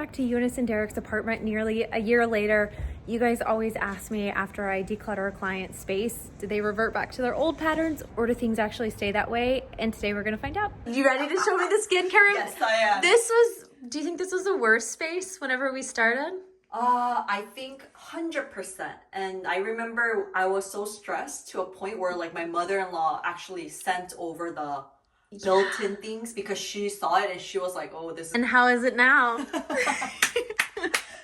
back to Eunice and Derek's apartment nearly a year later. You guys always ask me after I declutter a client's space, do they revert back to their old patterns or do things actually stay that way? And today we're gonna find out. You ready to show me the skincare room? Yes, I am. Do you think this was the worst space whenever we started? I think 100%. And I remember I was so stressed to a point where like my mother-in-law actually sent over the built-in things because she saw it and she was like, oh, this is... And how is it now?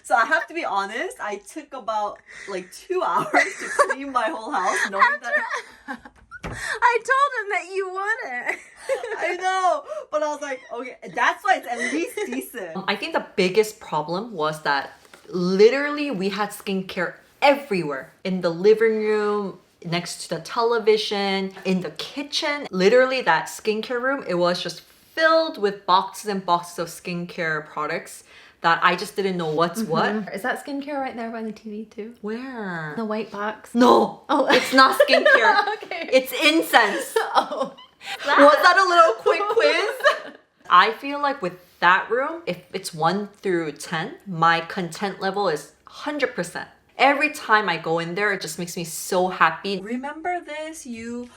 So I have to be honest, I took about like 2 hours to clean my whole house knowing that... I told him that you wouldn't. I know, but I was like, okay, that's why it's at least decent. I think the biggest problem was that literally we had skincare everywhere. In the living room, next to the television, in the kitchen. Literally that skincare room, it was just filled with boxes and boxes of skincare products that I just didn't know what's what. Is that skincare right there by the TV too? Where? The white box? No, oh, it's not skincare. Okay. It's incense. Oh. Was that a little quick quiz? I feel like with that room, if it's 1 through 10, my content level is 100%. Every time I go in there, it just makes me so happy. Remember this? You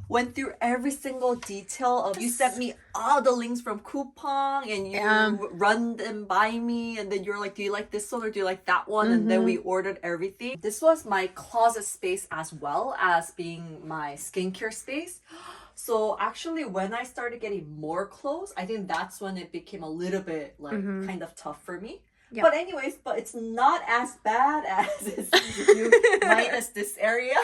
went through every single detail of, you sent me all the links from Coupon and you run them by me and then you're like, do you like this one or do you like that one? And then we ordered everything. This was my closet space as well as being my skincare space. So actually when I started getting more clothes, I think that's when it became a little bit like kind of tough for me. Yep. But anyways, but it's not as bad as if you minus this area.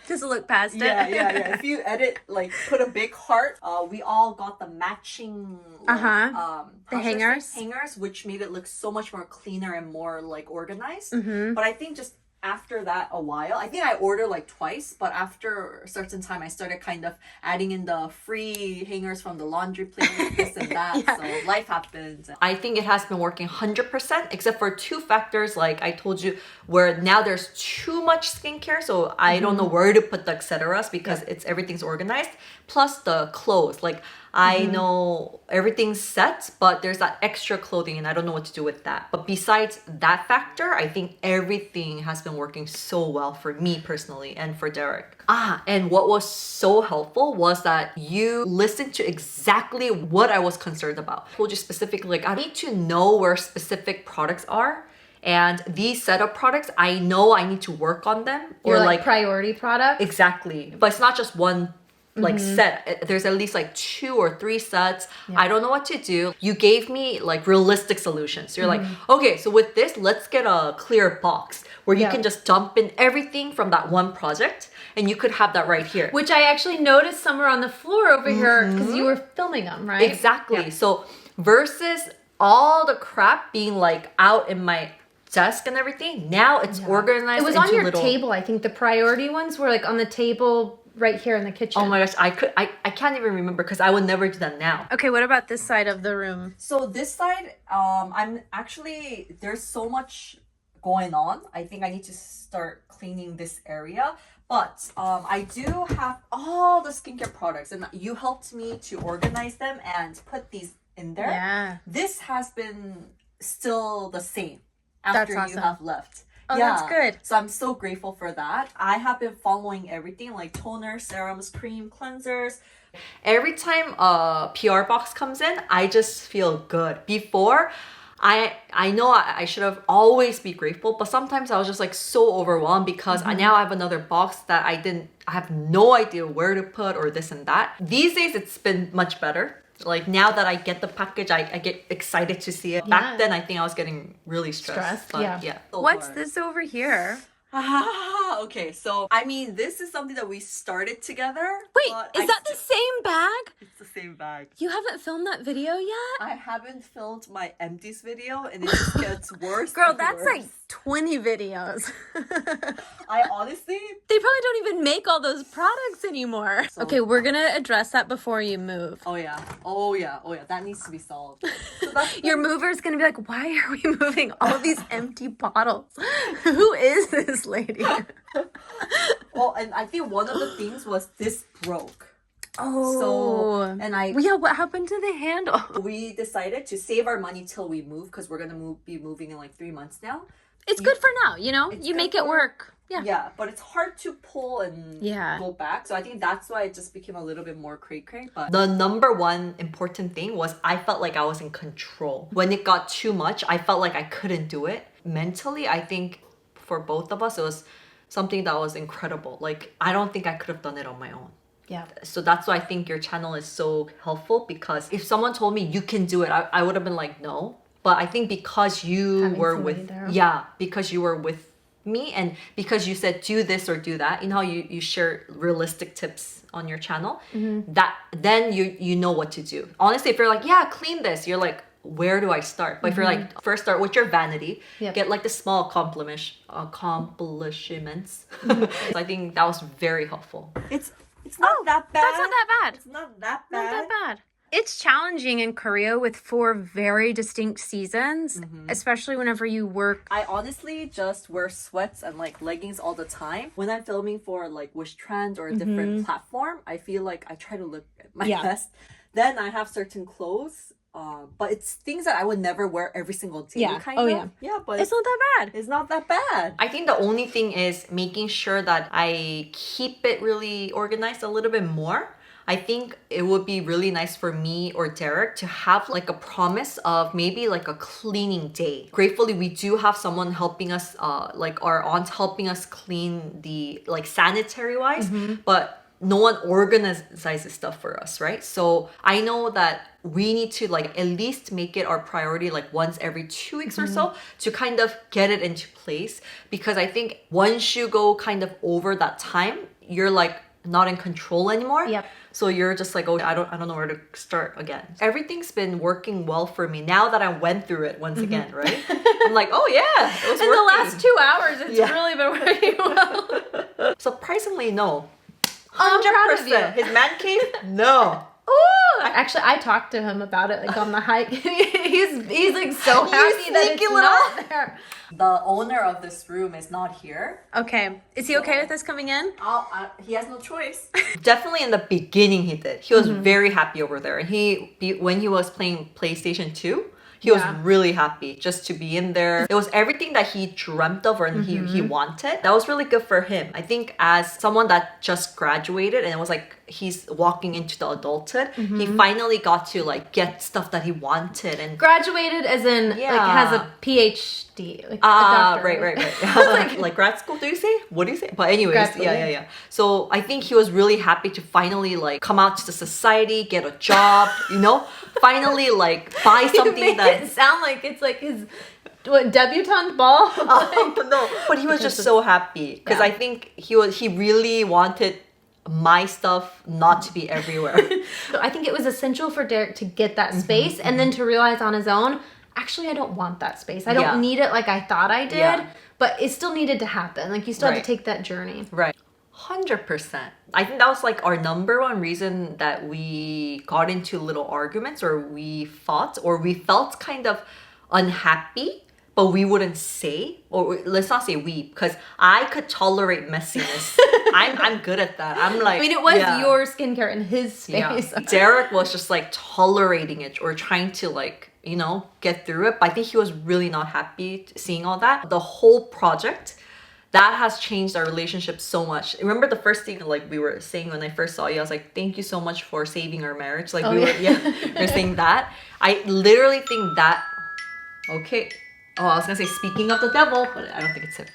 Just look past it. Yeah. If you edit, like put a big heart, we all got the matching the hangers, which made it look so much more cleaner and more like organized. But I think just after that a while, I think I ordered like twice, but after a certain time I started kind of adding in the free hangers from the laundry place, this and that. So life happens. I think it has been working 100% except for 2 factors like I told you, where now there's too much skincare, so I don't know where to put the etceteras because everything's organized, plus the clothes. Like I know everything's set, but there's that extra clothing and I don't know what to do with that. But besides that factor, I think everything has been working so well for me personally and for Derek. And what was so helpful was that you listened to exactly what I was concerned about. I told you specifically, like I need to know where specific products are. And these set of products, I know I need to work on them. Or like priority products? Exactly. But it's not just one like set. There's at least like 2 or 3 sets. I don't know what to do. You gave me like realistic solutions. You're like, okay, so with this, let's get a clear box where you can just dump in everything from that one project and you could have that right here. Which I actually noticed somewhere on the floor over here because you were filming them, right? Exactly. So versus all the crap being like out in my desk and everything, now it's organized. It was on your table. I think the priority ones were like on the table right here in the kitchen. Oh my gosh, I can't even remember because I would never do that now. Okay, what about this side of the room? So this side, I'm actually, there's so much going on. I think I need to start cleaning this area. But I do have all the skincare products and you helped me to organize them and put these in there. Yeah. This has been still the same after you have left. Oh, that's good. So I'm so grateful for that. I have been following everything like toner, serums, cream, cleansers. Every time a PR box comes in, I just feel good. Before, I know I should have always be grateful, but sometimes I was just like so overwhelmed because now I have another box that I have no idea where to put or this and that. These days, it's been much better. Like now that I get the package, I get excited to see it. Back then, I think I was getting really stressed. But yeah. What's this over here? Okay, so I mean, this is something that we started together. Wait, is that the same bag? It's the same bag. You haven't filmed that video yet? I haven't filmed my empties video and it just gets worse. Girl, that's like 20 videos. I honestly... They probably don't even make all those products anymore. So, okay, we're gonna address that before you move. Oh yeah. That needs to be solved. So your mover's gonna be like, why are we moving all these empty bottles? Who is this lady? Well, and I think one of the things was this broke. Oh. Yeah, what happened to the handle? We decided to save our money till we move because we're gonna be moving in like 3 months now. It's good for now, you know? You make it work. Yeah. Yeah, but it's hard to pull and Yeah. go back. So I think that's why it just became a little bit more cray-cray. But the number one important thing was I felt like I was in control. When it got too much, I felt like I couldn't do it. Mentally, I think for both of us, it was something that was incredible. Like, I don't think I could have done it on my own. Yeah. So that's why I think your channel is so helpful, because if someone told me you can do it, I would have been like, no. But I think because you were with, because you were with me and because you said do this or do that, you know how you share realistic tips on your channel, that then you know what to do. Honestly, if you're like, yeah, clean this, you're like, where do I start? But if you're like, first start with your vanity, get like the small accomplishments. So I think that was very helpful. It's not that bad. That's not that bad. It's not that bad. Not that bad. It's challenging in Korea with 4 very distinct seasons, especially whenever you work. I honestly just wear sweats and like leggings all the time. When I'm filming for like Wish Trend or a different platform, I feel like I try to look at my best. Then I have certain clothes, but it's things that I would never wear every single day. Kind of. Yeah, but it's not that bad. It's not that bad. I think the only thing is making sure that I keep it really organized a little bit more. I think it would be really nice for me or Derek to have like a promise of maybe like a cleaning day. Gratefully, we do have someone helping us, like our aunt helping us clean the like sanitary wise, but no one organizes stuff for us, right? So I know that we need to like at least make it our priority like once every 2 weeks or so to kind of get it into place, because I think once you go kind of over that time, you're like not in control anymore. So you're just like, oh, I don't know where to start again. Everything's been working well for me now that I went through it once again, right? I'm like, oh yeah, it was in working. The last 2 hours, it's really been working well. Surprisingly, no. 100%. I'm proud of you. His man cave, no. Ooh, actually, I talked to him about it like on the hike. he's like so happy that it's not there. The owner of this room is not here. Okay, is he okay with us coming in? He has no choice. Definitely in the beginning he did. He was very happy over there. And when he was playing PlayStation 2, he was really happy just to be in there. It was everything that he dreamt of and he wanted. That was really good for him. I think as someone that just graduated and it was like he's walking into the adulthood, he finally got to like get stuff that he wanted and graduated as in like has a PhD, like a doctor. Right. Like grad school, do you say? What do you say? But anyways, yeah. So I think he was really happy to finally like come out to the society, get a job, you know, finally like buy something that it sound like it's like his debutante ball. No, but he was just so happy because I think he really wanted my stuff not to be everywhere. So I think it was essential for Derek to get that space and then to realize on his own, actually I don't want that space. I don't need it like I thought I did, but it still needed to happen. Like you still had to take that journey. Right. 100%. I think that was like our number one reason that we got into little arguments or we fought or we felt kind of unhappy, but we wouldn't say, or let's not say we, because I could tolerate messiness. I'm good at that. I'm like, I mean, it was your skincare in his space. Derek was just like tolerating it or trying to like, you know, get through it. But I think he was really not happy seeing all that. The whole project, that has changed our relationship so much. Remember the first thing like we were saying when I first saw you, I was like, thank you so much for saving our marriage. Like we were saying that. I literally think that, okay. Oh, I was gonna say speaking of the devil, but I don't think it's him.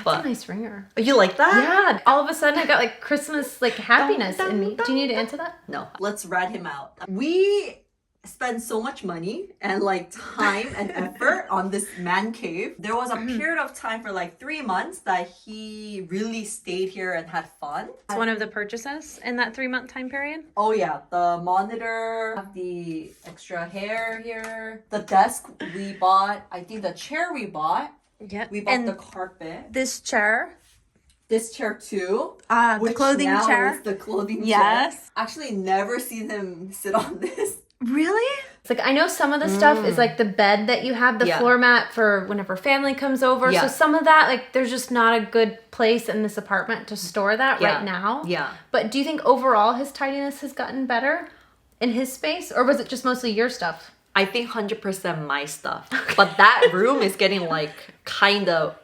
That's a nice ringer. You like that? Yeah. All of a sudden I got like Christmas like happiness in me. Do you need to answer that? No. Let's rat him out. We spend so much money and like time and effort on this man cave. There was a period of time for like 3 months that he really stayed here and had fun. It's one of the purchases in that 3-month time period. Oh yeah, the monitor, the extra hair here, the desk we bought, I think the chair we bought. Yeah. We bought the carpet. This chair. This chair too. The clothing chair. The clothing chair. Yes. Actually never seen him sit on this. Really? It's like, I know some of the stuff is like the bed that you have, the floor mat for whenever family comes over. So some of that, like, there's just not a good place in this apartment to store that right now. Yeah. But do you think overall his tidiness has gotten better in his space? Or was it just mostly your stuff? I think 100% my stuff. But that room is getting like kind of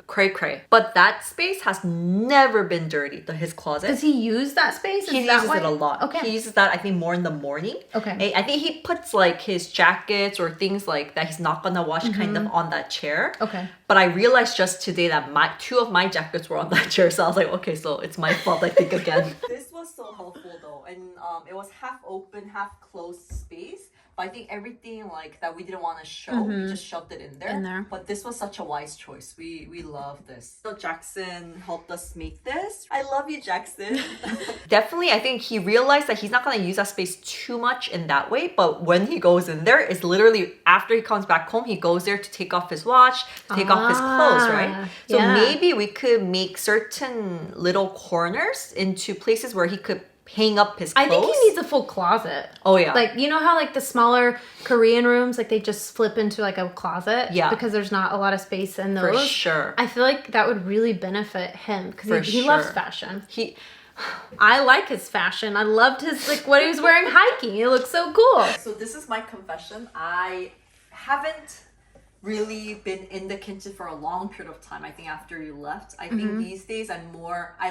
cray. But that space has never been dirty, his closet. Does he use that space? He uses it a lot. Okay. He uses that, I think, more in the morning. Okay. I think he puts like his jackets or things like that he's not gonna wash kind of on that chair. Okay. But I realized just today that two of my jackets were on that chair. So I was like, okay, so it's my fault, I think, again. This was so helpful though. And it was half open, half closed space. But I think everything like that we didn't want to show, we just shoved it in there. But this was such a wise choice. We love this. So Jackson helped us make this. I love you, Jackson. Definitely, I think he realized that he's not going to use that space too much in that way. But when he goes in there, it's literally after he comes back home, he goes there to take off his watch, take off his clothes, right? So maybe we could make certain little corners into places where he could hang up his clothes. I think he needs a full closet. Oh yeah. Like, you know how like the smaller Korean rooms, like they just flip into like a closet? Yeah. Because there's not a lot of space in those. For sure. I feel like that would really benefit him because he loves fashion. I like his fashion. I loved his, like, what he was wearing hiking. It looks so cool. So this is my confession. I haven't really been in the kitchen for a long period of time. I think after you left, I think these days I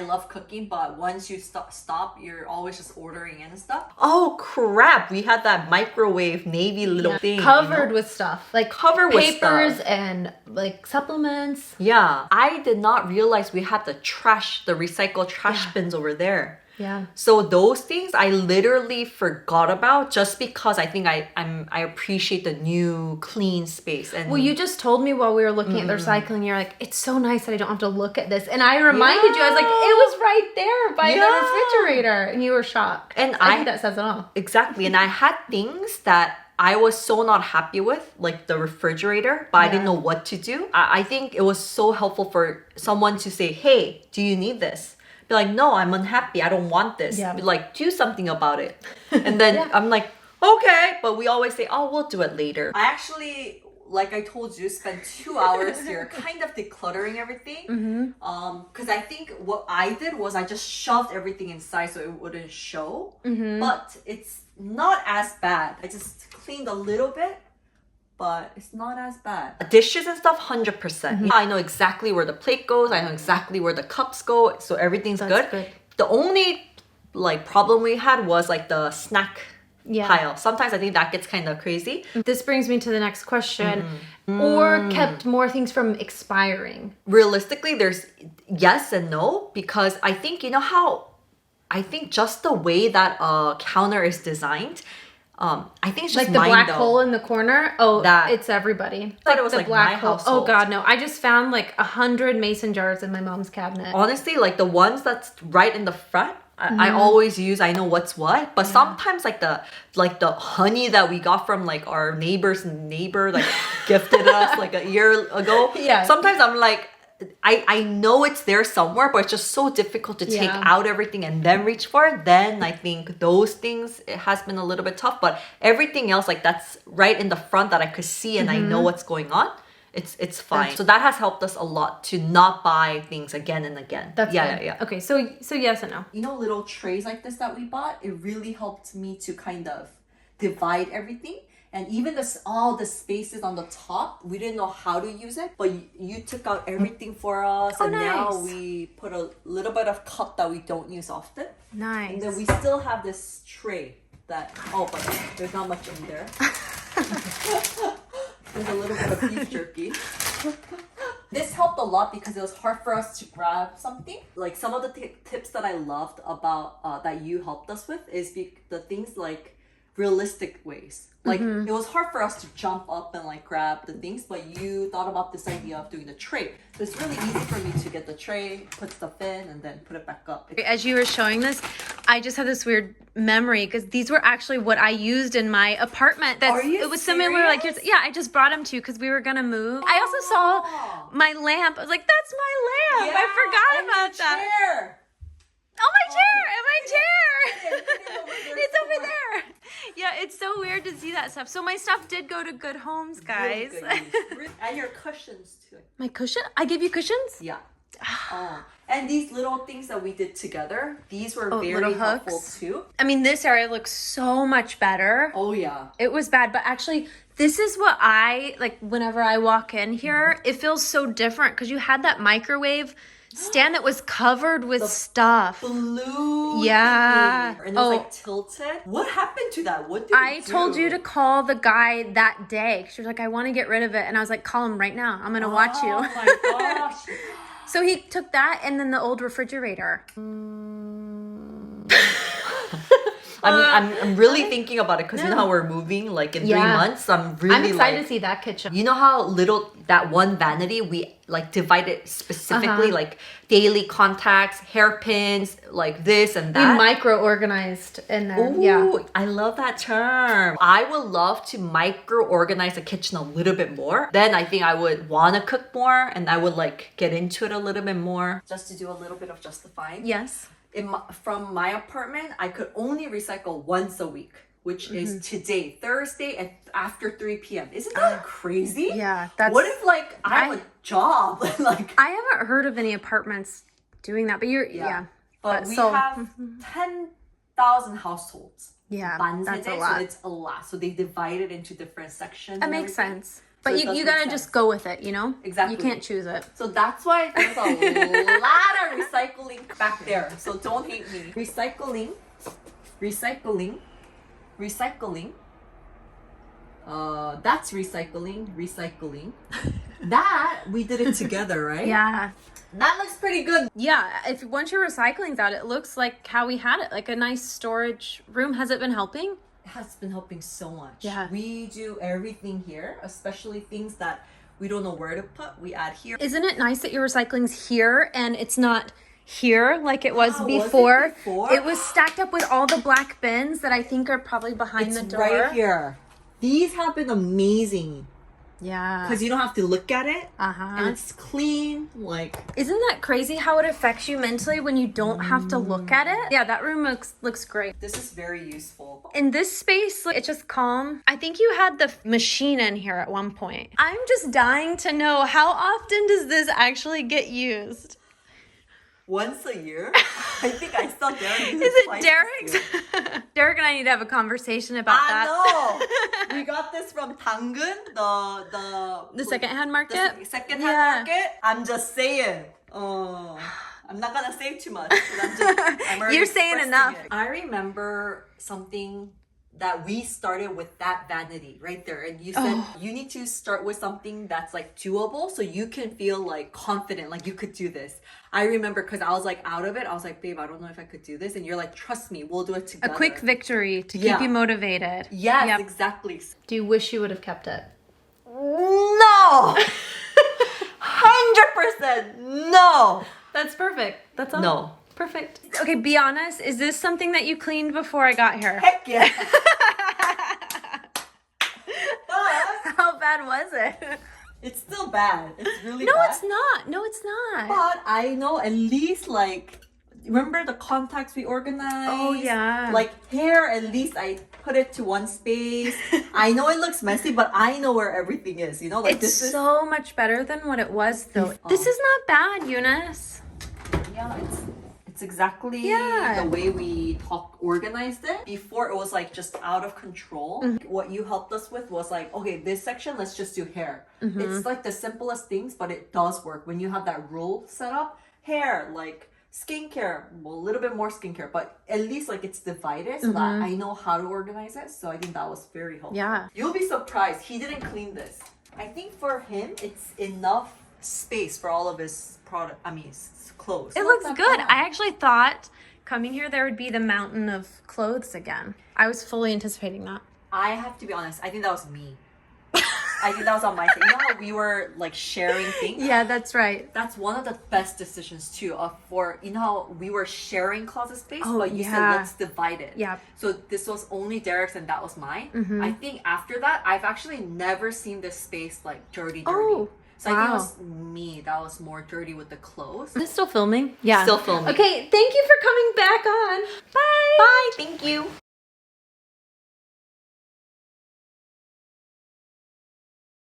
love cooking, but once you stop, you're always just ordering in stuff. Oh crap, we had that microwave navy little thing covered with stuff, like covered with papers and like supplements. Yeah, I did not realize we had the recycled trash bins over there. Yeah. So those things I literally forgot about just because I think I appreciate the new clean space. And well, you just told me while we were looking at the recycling, you're like, it's so nice that I don't have to look at this. And I reminded you, I was like, it was right there by the refrigerator. And you were shocked. And I think that says it all. Exactly. And I had things that I was so not happy with, like the refrigerator, but I didn't know what to do. I think it was so helpful for someone to say, hey, do you need this? Be like, no, I'm unhappy. I don't want this. Be like, do something about it. And then I'm like, okay. But we always say, oh, we'll do it later. I actually, like I told you, spent 2 hours here kind of decluttering everything. Because I think what I did was I just shoved everything inside so it wouldn't show. But it's not as bad. I just cleaned a little bit. But it's not as bad. Dishes and stuff, 100%. I know exactly where the plate goes. I know exactly where the cups go. So everything's good. The only like problem we had was like the snack pile. Sometimes I think that gets kind of crazy. This brings me to the next question. Or kept more things from expiring? Realistically, there's yes and no. Because I think, you know how, I think just the way that a counter is designed, I think it's just like the mine, black though. hole in the corner. Oh, it's everybody. I thought it was the like black my hole. household. Oh God, no! I just found like 100 mason jars in my mom's cabinet. Honestly, like the ones that's right in the front, I always use. I know what's what. But sometimes like the honey that we got from like our neighbor's neighbor like gifted us like a year ago. Sometimes I'm like, I know it's there somewhere, but it's just so difficult to take out everything and then reach for it. Then I think those things, it has been a little bit tough, but everything else, like that's right in the front that I could see and I know what's going on. It's fine. So that has helped us a lot to not buy things again and again. That's good. Okay, so yes and no. You know, little trays like this that we bought, it really helped me to kind of divide everything. And even all the spaces on the top, we didn't know how to use it, but you took out everything for us. And now we put a little bit of cup that we don't use often. Nice. And then we still have this tray that, but there's not much in there. There's a little bit of beef jerky. This helped a lot because it was hard for us to grab something. Like some of the tips that I loved about that you helped us with is the things like realistic ways. Like it was hard for us to jump up and like grab the things, but you thought about this idea of doing the tray. So it's really easy for me to get the tray, put stuff in, and then put it back up. As you were showing this, I just had this weird memory because these were actually what I used in my apartment. It was similar, like yours. Yeah, I just brought them to you because we were gonna move. I also saw my lamp. I was like, that's my lamp. I forgot about that. Chair. Oh, my chair! It's over there. Yeah, it's so weird to see that stuff. So my stuff did go to good homes, guys. Really good. And your cushions too. My cushion? I give you cushions? Yeah. Oh. And these little things that we did together, these were very little helpful hooks. too. I mean, this area looks so much better. Oh yeah. It was bad, but actually, this is what I like whenever I walk in here. It feels so different because you had that microwave stand that was covered with stuff. Blue. Yeah. And it was like tilted. What happened to that? What did I you do? told you to call the guy that day. She was like, I want to get rid of it. And I was like, call him right now. I'm going to watch you. Oh my gosh. So he took that and then the old refrigerator. I'm really thinking about it because you know how we're moving like in 3 months. I'm excited to see that kitchen. You know how little that one vanity we like divided specifically like daily contacts, hairpins, like this and that. We micro-organized in there. Ooh, I love that term. I would love to micro-organize the kitchen a little bit more. Then I think I would want to cook more and I would like get into it a little bit more. Just to do a little bit of justifying. Yes. From my apartment, I could only recycle once a week, which is today, Thursday after 3 p.m. Isn't that crazy? Yeah. That's. What if like I have a job? Like I haven't heard of any apartments doing that, but yeah. But we have 10,000 households. Yeah, that's a So lot. it's a lot. So they divide it into different sections. That and makes everything. sense. But So you gotta just go with it, you know? Exactly. You can't choose it. So that's why there's a lot of recycling back there. So don't hate me. Recycling. That's recycling. That, we did it together, right? Yeah. That looks pretty good. Yeah, if once your recycling's out, it looks like how we had it, like a nice storage room. Has it been helping? It has been helping so much. Yeah. We do everything here, especially things that we don't know where to put. We add here. Isn't it nice that your recycling's here and it's not here like it was Oh, before? was it before? It was stacked up with all the black bins that I think are probably behind It's the door. right here. These have been amazing Yeah. because you don't have to look at it. Uh-huh. And it's clean. Like, Isn't that crazy how it affects you mentally when you don't have to look at it? Yeah, that room looks great. this is very useful. In this space, it's just calm. I think you had the machine in here at one point. I'm just dying to know, how often does this actually get used? Once a year? I think I saw Derek. Is it Derek's? Derek and I need to have a conversation about that. I know. We got this from Tangun, The secondhand market? the secondhand Yeah. market. I'm just saying. Oh, I'm not gonna say too much. 'Cause I'm already You're saying expressing enough. it. I remember something that we started with that vanity right there, and you said you need to start with something that's like doable, so you can feel like confident, like you could do this. I remember because I was like out of it. I was like, babe, I don't know if I could do this, and you're like, trust me, we'll do it A together. quick victory to keep Yeah. you motivated. Yes, Yep. exactly. Do you wish you would have kept it? No. 100% no. That's perfect. That's all. No. Perfect. Okay, be honest. Is this something that you cleaned before I got here? Heck yeah. But How bad was it? it's still bad. It's really No, bad. it's not. No, it's not. But I know at least like, remember the contacts we organized? Oh, yeah. Like hair, at least I put it to one space. I know it looks messy, but I know where everything is. You know, like It's this is. so much better than what it was, though. This is not bad, Eunice. Yeah, it's exactly Yeah. the way we organized it. Before it was like just out of control. Mm-hmm. What you helped us with was like, okay, this section, let's just do hair. Mm-hmm. It's like the simplest things, but it does work. When you have that rule set up, hair, like skincare, well, a little bit more skincare, but at least like it's divided so that I know how to organize it. So I think that was very helpful. Mm-hmm. Yeah. You'll be surprised. He didn't clean this. I think for him, it's enough space for all of his product. I mean, clothes. It Not looks that good. bad. I actually thought coming here there would be the mountain of clothes again. I was fully anticipating that. I have to be honest. I think that was me. I think that was on my thing. You know how we were like sharing things? Yeah, that's right. That's one of the best decisions too. For you know how we were sharing closet space, Oh, but you said yeah. let's divide it. Yeah. So this was only Derek's and that was mine. I think after that, I've actually never seen this space like dirty. Oh, So I think it was me that was more dirty with the clothes. Is this still filming? Yeah. Still filming. Okay, thank you for coming back on. Bye. Bye. Thank you.